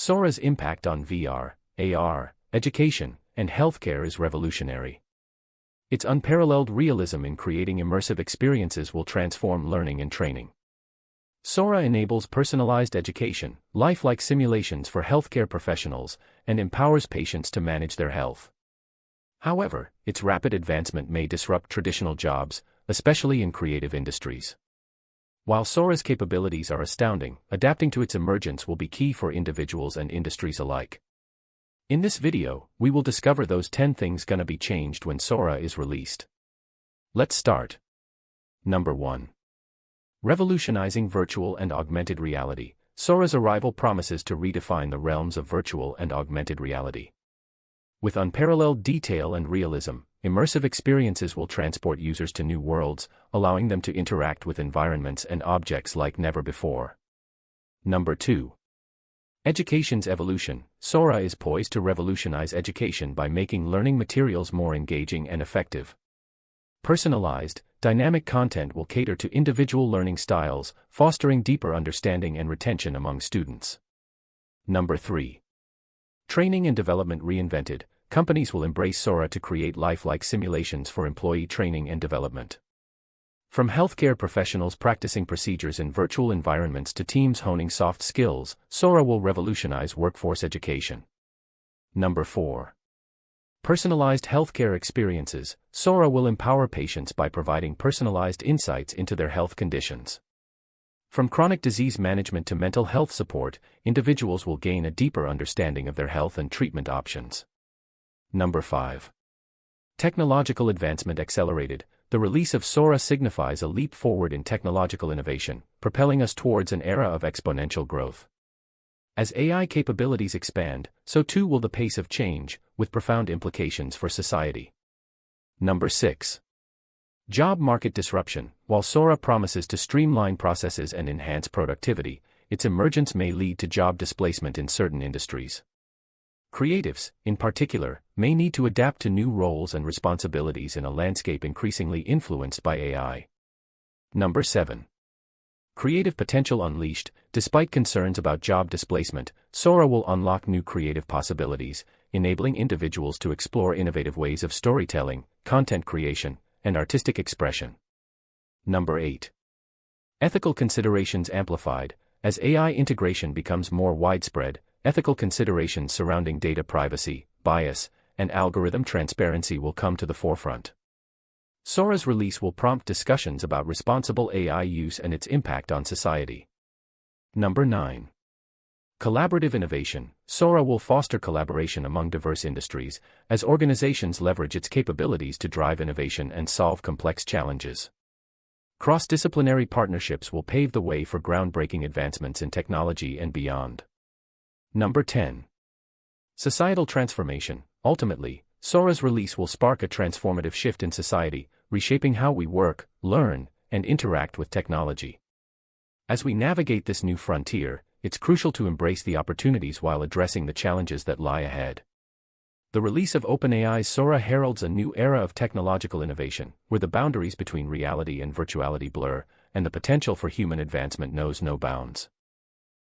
SORA's impact on VR, AR, education, and healthcare is revolutionary. Its unparalleled realism in creating immersive experiences will transform learning and training. SORA enables personalized education, lifelike simulations for healthcare professionals, and empowers patients to manage their health. However, its rapid advancement may disrupt traditional jobs, especially in creative industries. While SORA's capabilities are astounding, adapting to its emergence will be key for individuals and industries alike. In this video, we will discover those 10 things gonna be changed when SORA is released. Let's start. Number 1. Revolutionizing virtual and augmented reality. SORA's arrival promises to redefine the realms of virtual and augmented reality. With unparalleled detail and realism, immersive experiences will transport users to new worlds, allowing them to interact with environments and objects like never before. Number 2. Education's evolution. SORA is poised to revolutionize education by making learning materials more engaging and effective. Personalized, dynamic content will cater to individual learning styles, fostering deeper understanding and retention among students. Number 3. Training and development reinvented. Companies will embrace SORA to create lifelike simulations for employee training and development. From healthcare professionals practicing procedures in virtual environments to teams honing soft skills, SORA will revolutionize workforce education. Number 4. Personalized healthcare experiences. SORA will empower patients by providing personalized insights into their health conditions. From chronic disease management to mental health support, individuals will gain a deeper understanding of their health and treatment options. Number 5. Technological advancement accelerated. The release of SORA signifies a leap forward in technological innovation, propelling us towards an era of exponential growth. As AI capabilities expand, so too will the pace of change, with profound implications for society. Number 6. Job market disruption. While SORA promises to streamline processes and enhance productivity, its emergence may lead to job displacement in certain industries. Creatives, in particular, may need to adapt to new roles and responsibilities in a landscape increasingly influenced by AI. Number 7. Creative potential unleashed. Despite concerns about job displacement, SORA will unlock new creative possibilities, enabling individuals to explore innovative ways of storytelling, content creation, and artistic expression. Number 8. Ethical considerations amplified. As AI integration becomes more widespread, ethical considerations surrounding data privacy, bias, and algorithm transparency will come to the forefront. SORA's release will prompt discussions about responsible AI use and its impact on society. Number 9. Collaborative innovation. SORA will foster collaboration among diverse industries, as organizations leverage its capabilities to drive innovation and solve complex challenges. Cross-disciplinary partnerships will pave the way for groundbreaking advancements in technology and beyond. Number 10. Societal transformation. Ultimately, SORA's release will spark a transformative shift in society, reshaping how we work, learn, and interact with technology. As we navigate this new frontier, it's crucial to embrace the opportunities while addressing the challenges that lie ahead. The release of OpenAI's SORA heralds a new era of technological innovation, where the boundaries between reality and virtuality blur, and the potential for human advancement knows no bounds.